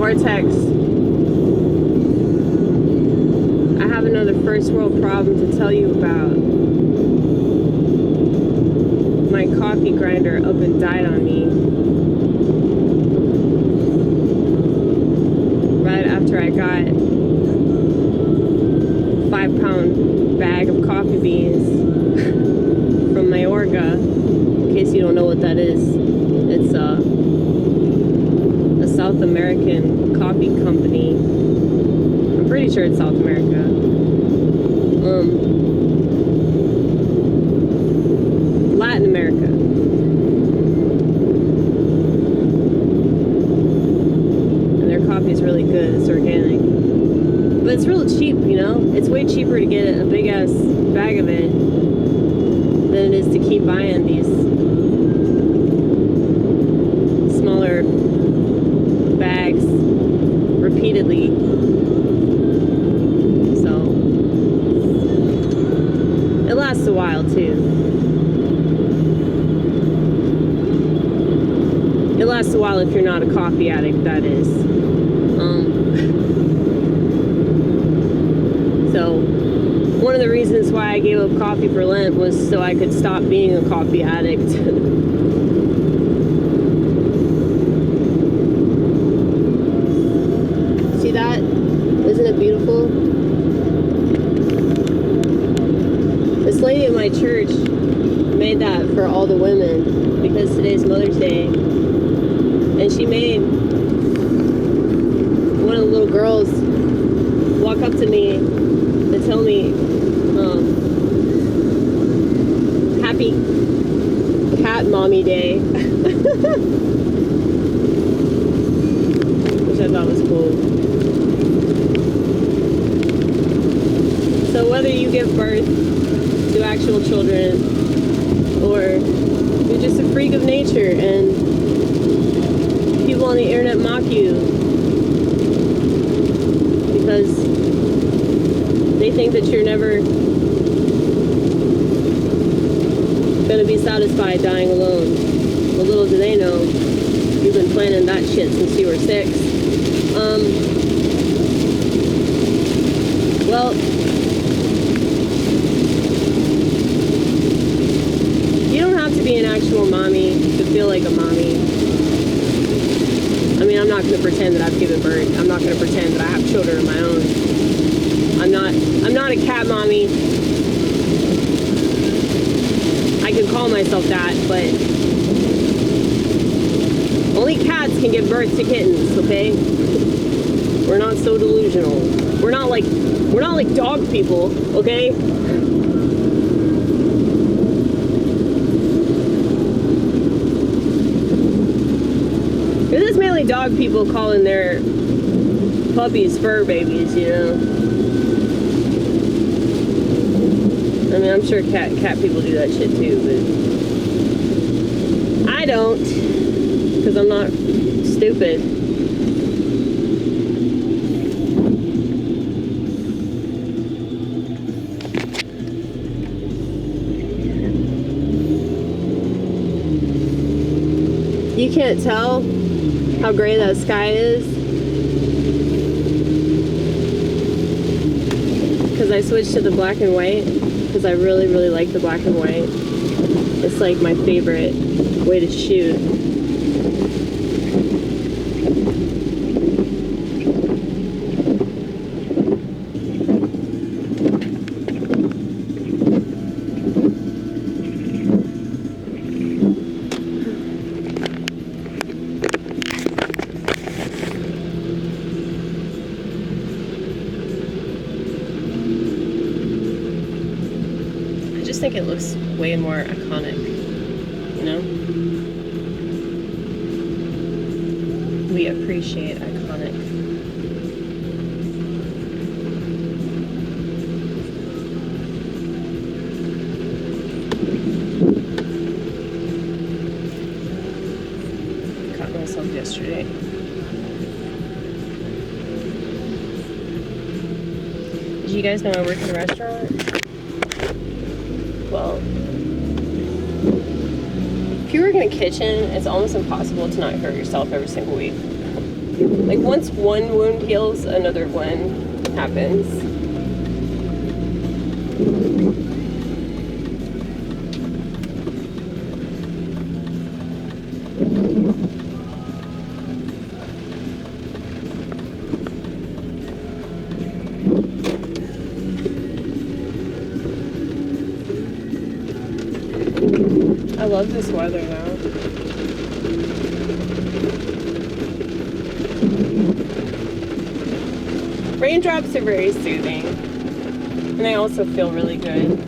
Vortex. I have another first world problem to tell you about. My coffee grinder up and died on me. Right after I got a 5-pound bag of coffee beans from Mayorga. In case you don't know what that is, it's a South American coffee company. I'm pretty sure it's South America. Latin America. And their coffee is really good. It's organic. But it's real cheap, you know? It's way cheaper to get a big ass bag of it than it is to keep buying these smaller bags repeatedly. So it lasts a while too. It lasts a while if you're not a coffee addict, that is. So one of the reasons why I gave up coffee for Lent was so I could stop being a coffee addict. See that? Isn't it beautiful? This lady at my church made that for all the women because today's Mother's Day. And she made one of the little girls walk up to me and tell me, happy cat mommy day. Which I thought was cool. So whether you give birth to actual children or you're just a freak of nature and people on the internet mock you because they think that you're never gonna be satisfied dying alone. But little do they know, you've been planning that shit since you were 6. Well, you don't have to be an actual mommy to feel like a mommy. I mean, I'm not going to pretend that I've given birth. I'm not going to pretend that I have children of my own. I'm not a cat mommy. I can call myself that, but only cats can give birth to kittens, okay? We're not so delusional. We're not like dog people, okay? This is mainly dog people calling their puppies fur babies, you know? I mean, I'm sure cat people do that shit too, but I don't, because I'm not stupid. You can't tell how gray that sky is because I switched to the black and white because I really, really like the black and white. It's like my favorite way to shoot. I just think it looks way more iconic, you know? We appreciate iconic. I caught myself yesterday. Did you guys know I work in a restaurant? Well, if you work in a kitchen, it's almost impossible to not hurt yourself every single week. Like, once one wound heals, another one happens. I love this weather now. Raindrops are very soothing, and they also feel really good.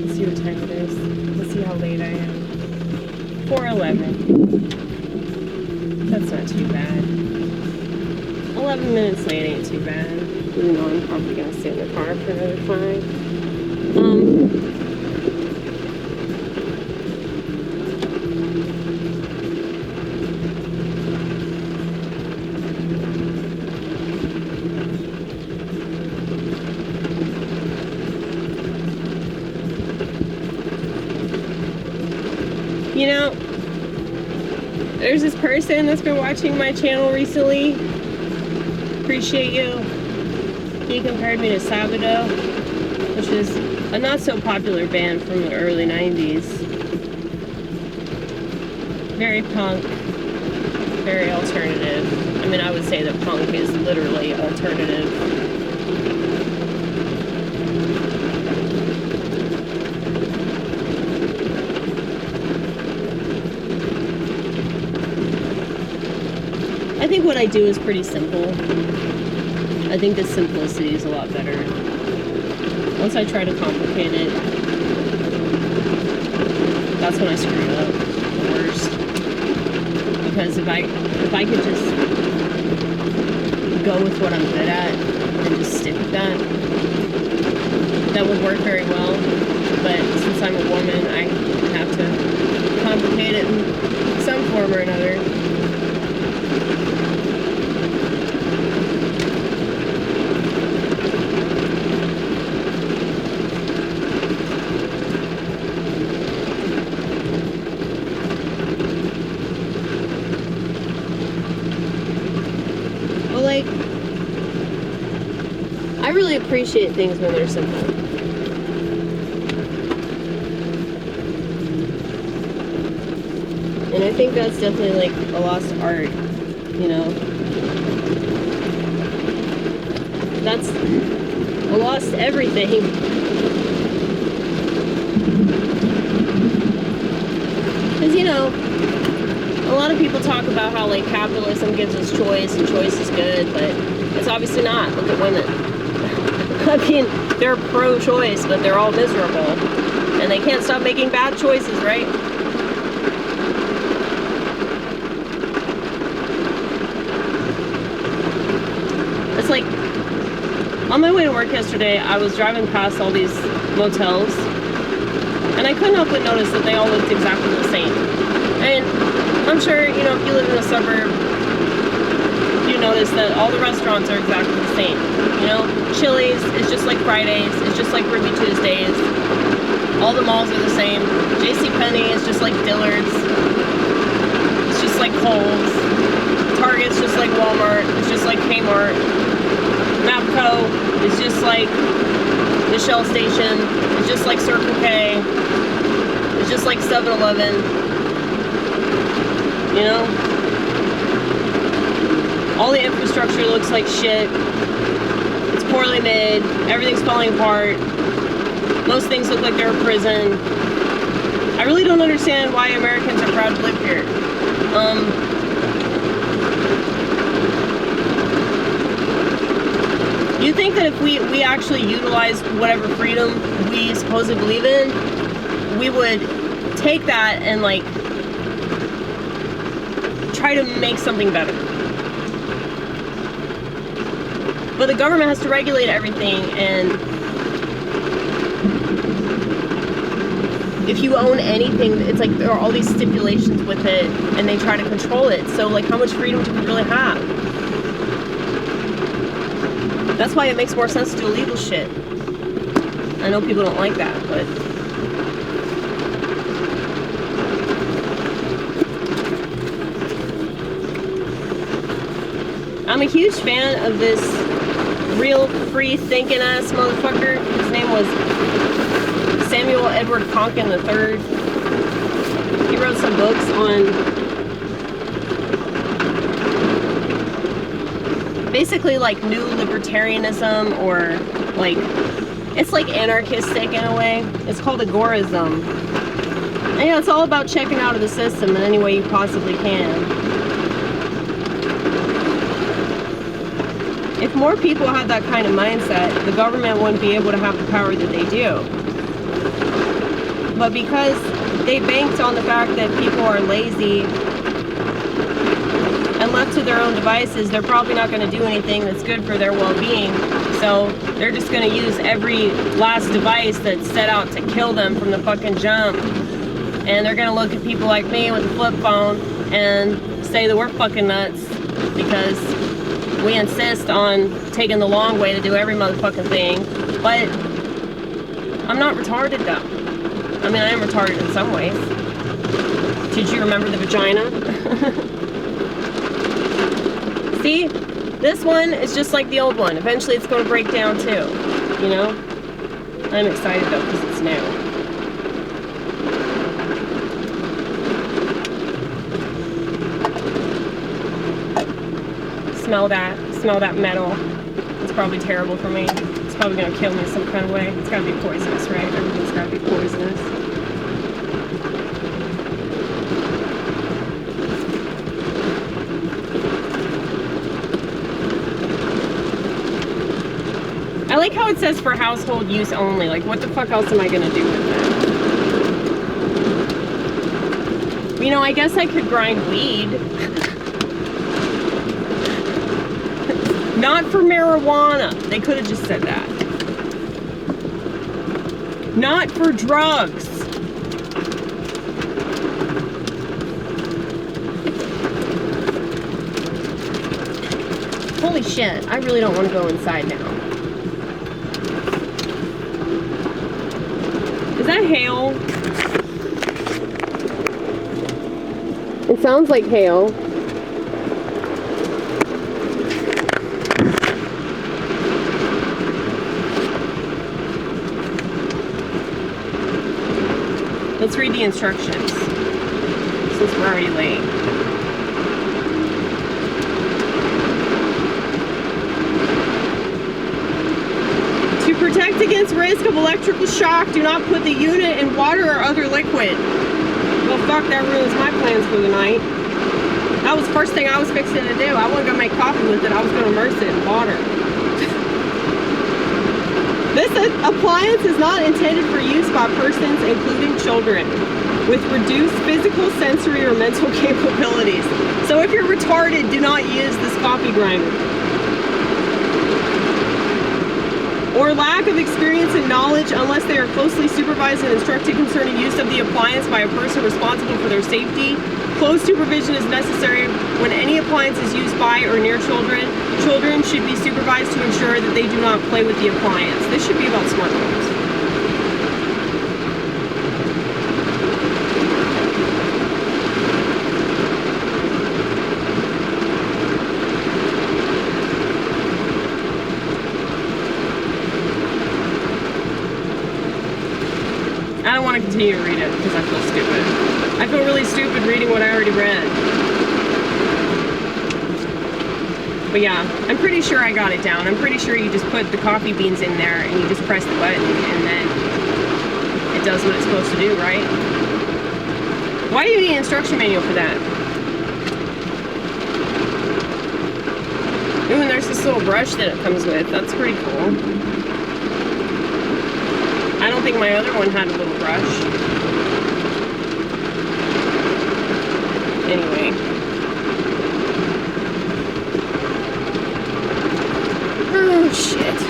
Let's see what time it is. Let's see how late I am. 4:11. That's not too bad. 11 minutes late ain't too bad. Even though I'm probably gonna stay in the car for another 5. You know, there's this person that's been watching my channel recently. Appreciate you. He compared me to Sabado, which is a not so popular band from the early 90s. Very punk, very alternative. I mean, I would say that punk is literally alternative. I think what I do is pretty simple. I think the simplicity is a lot better. Once I try to complicate it, that's when I screw it up the worst. Because if I could just go with what I'm good at and just stick with that, that would work very well. But since I'm a woman, I have to complicate it in some form or another. Like, I really appreciate things when they're simple. And I think that's definitely like a lost art, you know. That's a lost everything. Because, you know, a lot of people talk about how, like, capitalism gives us choice and choice is good, but it's obviously not. Look at women. I mean, they're pro-choice, but they're all miserable. And they can't stop making bad choices, right? It's like, on my way to work yesterday, I was driving past all these motels, and I couldn't help but notice that they all looked exactly the same. And I'm sure, you know, if you live in a suburb, you notice that all the restaurants are exactly the same. You know, Chili's is just like Fridays, it's just like Ruby Tuesdays. All the malls are the same. JCPenney is just like Dillard's. It's just like Kohl's. Target's just like Walmart. It's just like Kmart. Mapco is just like the Shell Station. It's just like Circle K. It's just like 7-Eleven. You know? All the infrastructure looks like shit. It's poorly made. Everything's falling apart. Most things look like they're a prison. I really don't understand why Americans are proud to live here. You think that if we actually utilized whatever freedom we supposedly believe in, we would take that and, like, try to make something better. But the government has to regulate everything, and if you own anything, it's like there are all these stipulations with it, and they try to control it. So, like, how much freedom do we really have? That's why it makes more sense to do illegal shit. I know people don't like that, but... I'm a huge fan of this real free-thinking ass motherfucker. His name was Samuel Edward Konkin III. He wrote some books on basically like new libertarianism, or like, it's like anarchistic in a way. It's called agorism. And you know, it's all about checking out of the system in any way you possibly can. If more people had that kind of mindset, the government wouldn't be able to have the power that they do. But because they banked on the fact that people are lazy and left to their own devices, they're probably not going to do anything that's good for their well-being. So they're just going to use every last device that's set out to kill them from the fucking jump. And they're going to look at people like me with a flip phone and say that we're fucking nuts because we insist on taking the long way to do every motherfucking thing. But I'm not retarded though. I mean, I am retarded in some ways. Did you remember the vagina? See? This one is just like the old one. Eventually it's going to break down too. You know? I'm excited though because it's new. Smell that metal. It's probably terrible for me. It's probably gonna kill me some kind of way. It's gotta be poisonous, right? Everything's gotta be poisonous. I like how it says for household use only. Like, what the fuck else am I gonna do with that? You know, I guess I could grind weed. Not for marijuana. They could have just said that. Not for drugs. Holy shit, I really don't want to go inside now. Is that hail? It sounds like hail. Let's read the instructions, since we're already late. To protect against risk of electrical shock, do not put the unit in water or other liquid. Well, fuck, that ruins my plans for the night. That was the first thing I was fixing to do. I wasn't going to make coffee with it. I was going to immerse it in water. This appliance is not intended for use by persons, including children, with reduced physical, sensory, or mental capabilities. So if you're retarded, do not use this coffee grinder. Or lack of experience and knowledge unless they are closely supervised and instructed concerning use of the appliance by a person responsible for their safety. Close supervision is necessary when any appliance is used by or near children. Children should be supervised to ensure that they do not play with the appliance. This should be about smartphones. I don't want to continue to read it because I feel stupid. I feel really stupid reading what I already read. But yeah, I'm pretty sure I got it down. I'm pretty sure you just put the coffee beans in there and you just press the button and then it does what it's supposed to do, right? Why do you need an instruction manual for that? Ooh, and there's this little brush that it comes with. That's pretty cool. I don't think my other one had a little brush. Anyway. Oh, shit.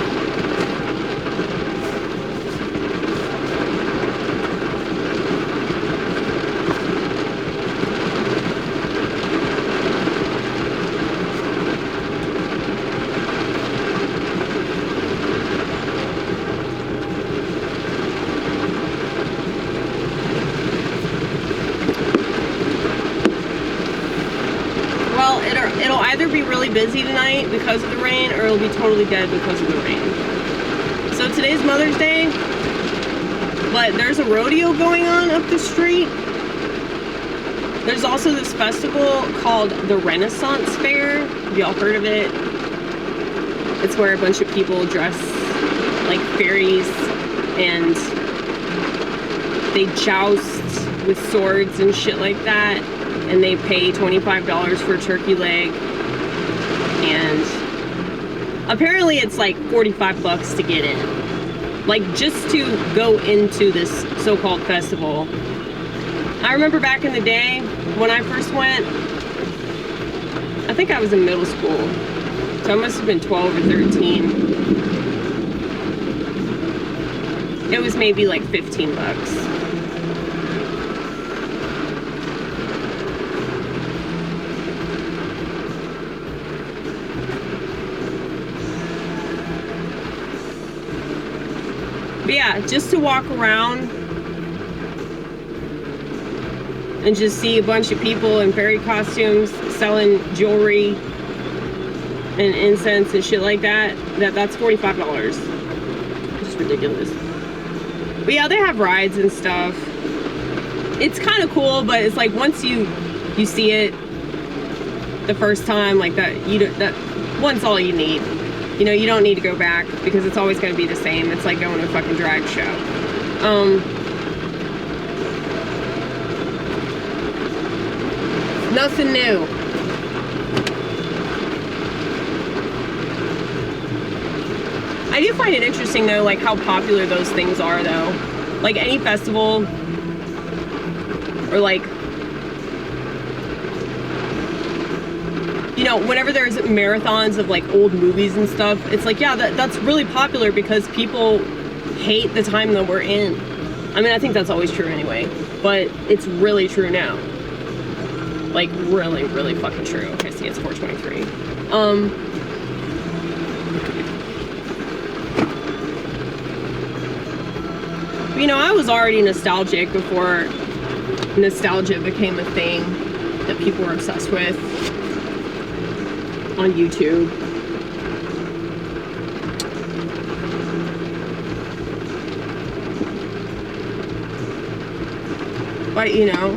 busy tonight because of the rain, or it'll be totally dead because of the rain. So today's Mother's Day, but there's a rodeo going on up the street. There's also this festival called the Renaissance Fair. Have y'all heard of it? It's where a bunch of people dress like fairies and they joust with swords and shit like that, and they pay $25 for a turkey leg, and apparently it's like 45 bucks to get in, like just to go into this so-called festival. I remember back in the day when I first went, I think I was in middle school, so I must have been 12 or 13. It was maybe like 15 bucks. But yeah, just to walk around and just see a bunch of people in fairy costumes selling jewelry and incense and shit like that, that's $45. It's ridiculous. But yeah, they have rides and stuff. It's kind of cool, but it's like once you see it the first time, like that, that one's all you need. You know, you don't need to go back because it's always going to be the same. It's like going to a fucking drag show. Nothing new. I do find it interesting though, like how popular those things are though. Like any festival, or like, you know, whenever there's marathons of like old movies and stuff, it's like, yeah, that's really popular because people hate the time that we're in. I mean, I think that's always true anyway, but it's really true now. Like really, really fucking true. Okay, see, it's 4:23. You know, I was already nostalgic before nostalgia became a thing that people were obsessed with on YouTube. But, you know,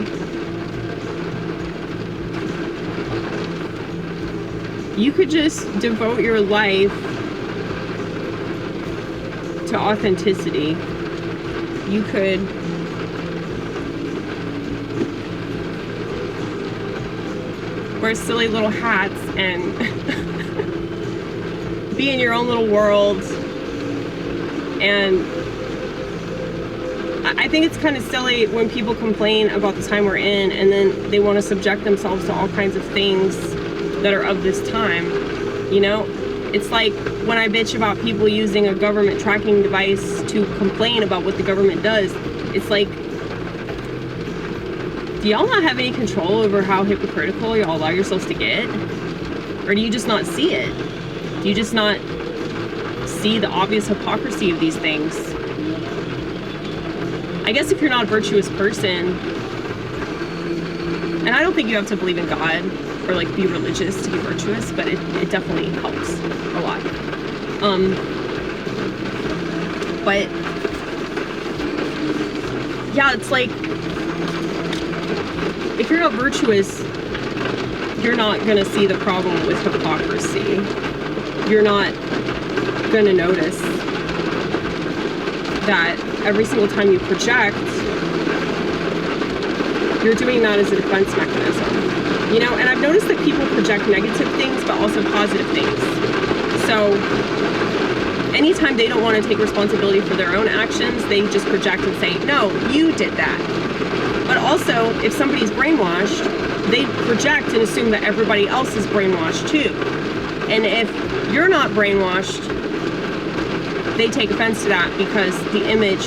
you could just devote your life to authenticity. You could wear silly little hats and be in your own little world. And I think it's kind of silly when people complain about the time we're in and then they want to subject themselves to all kinds of things that are of this time. You know, it's like when I bitch about people using a government tracking device to complain about what the government does. It's like, do y'all not have any control over how hypocritical y'all allow yourselves to get? Or do you just not see it? Do you just not see the obvious hypocrisy of these things? I guess if you're not a virtuous person, and I don't think you have to believe in God or like be religious to be virtuous, but it definitely helps a lot. But yeah, it's like, if you're not virtuous, you're not gonna see the problem with hypocrisy. You're not gonna notice that every single time you project, you're doing that as a defense mechanism. You know, and I've noticed that people project negative things, but also positive things. So anytime they don't want to take responsibility for their own actions, they just project and say, no, you did that. But also, if somebody's brainwashed, they project and assume that everybody else is brainwashed too. And if you're not brainwashed, they take offense to that because the image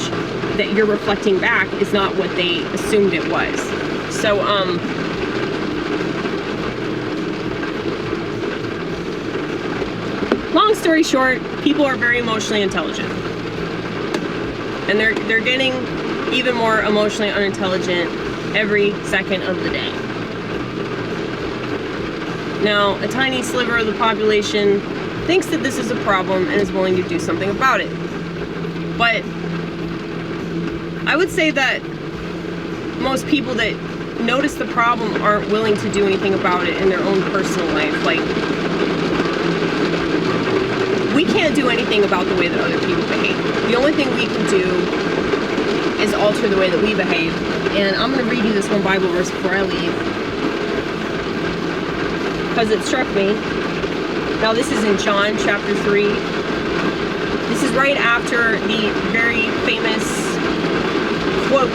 that you're reflecting back is not what they assumed it was. So, long story short, people are very emotionally intelligent. And they're getting even more emotionally unintelligent every second of the day. Now, a tiny sliver of the population thinks that this is a problem and is willing to do something about it. But I would say that most people that notice the problem aren't willing to do anything about it in their own personal life. Like, we can't do anything about the way that other people behave. The only thing we can do is alter the way that we behave. And I'm going to read you this one Bible verse before I leave, because it struck me. Now, this is in John chapter 3. This is right after the very famous quote,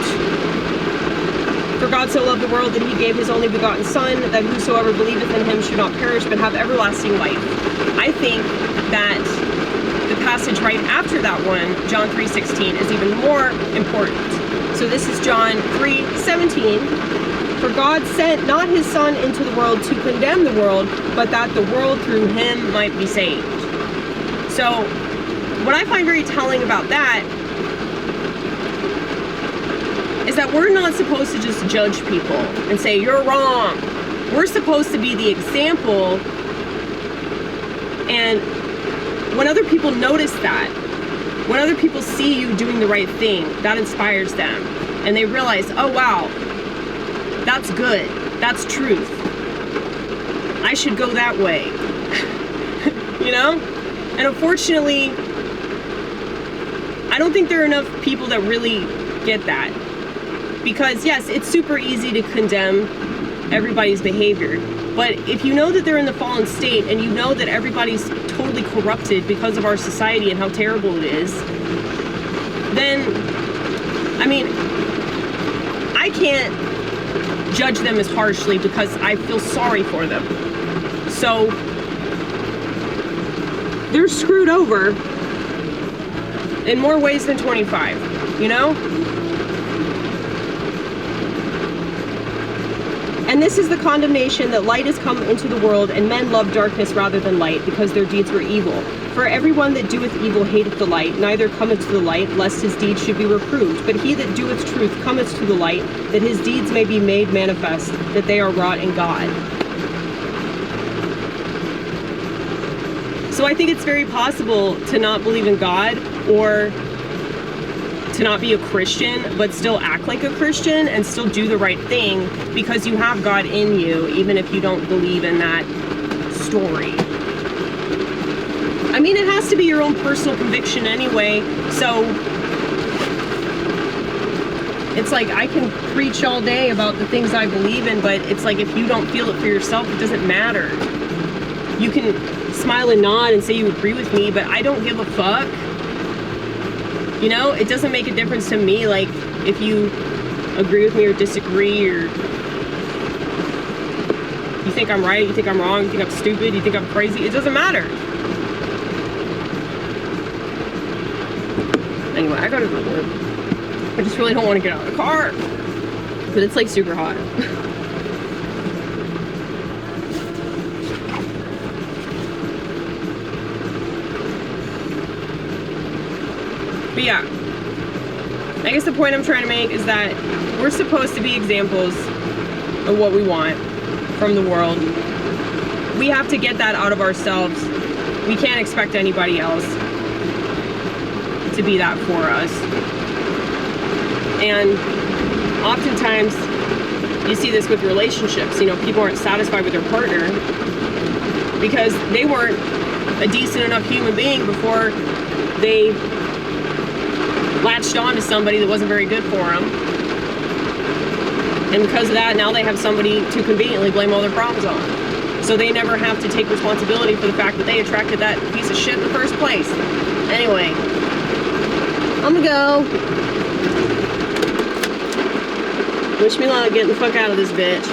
"For God so loved the world that he gave his only begotten Son, that whosoever believeth in him should not perish but have everlasting life." I think that the passage right after that one, John 3:16, is even more important. So this is John 3:17. "For God sent not his Son into the world to condemn the world, but that the world through him might be saved." So what I find very telling about that is that we're not supposed to just judge people and say, "You're wrong." We're supposed to be the example. And when other people notice that, when other people see you doing the right thing, that inspires them. And they realize, oh wow, that's good. That's truth. I should go that way. You know? And unfortunately, I don't think there are enough people that really get that. Because yes, it's super easy to condemn everybody's behavior. But if you know that they're in the fallen state and you know that everybody's totally corrupted because of our society and how terrible it is, then, I mean, I can't judge them as harshly because I feel sorry for them. So, they're screwed over in more ways than 25, you know? "And this is the condemnation, that light is come into the world, and men love darkness rather than light, because their deeds were evil. For everyone that doeth evil hateth the light, neither cometh to the light, lest his deeds should be reproved. But he that doeth truth cometh to the light, that his deeds may be made manifest, that they are wrought in God." So I think it's very possible to not believe in God, or to not be a Christian, but still act like a Christian and still do the right thing because you have God in you, even if you don't believe in that story. I mean, it has to be your own personal conviction anyway, so it's like I can preach all day about the things I believe in, but it's like if you don't feel it for yourself, it doesn't matter. You can smile and nod and say you agree with me, but I don't give a fuck. You know, it doesn't make a difference to me, like, if you agree with me or disagree, or you think I'm right, you think I'm wrong, you think I'm stupid, you think I'm crazy, it doesn't matter. Anyway, I gotta go to work. I just really don't want to get out of the car, but it's like super hot. But yeah, I guess the point I'm trying to make is that we're supposed to be examples of what we want from the world. We have to get that out of ourselves. We can't expect anybody else to be that for us. And oftentimes, you see this with relationships. You know, people aren't satisfied with their partner because they weren't a decent enough human being before they latched on to somebody that wasn't very good for them. And because of that, now they have somebody to conveniently blame all their problems on. So they never have to take responsibility for the fact that they attracted that piece of shit in the first place. Anyway, I'm gonna go. Wish me luck getting the fuck out of this bitch.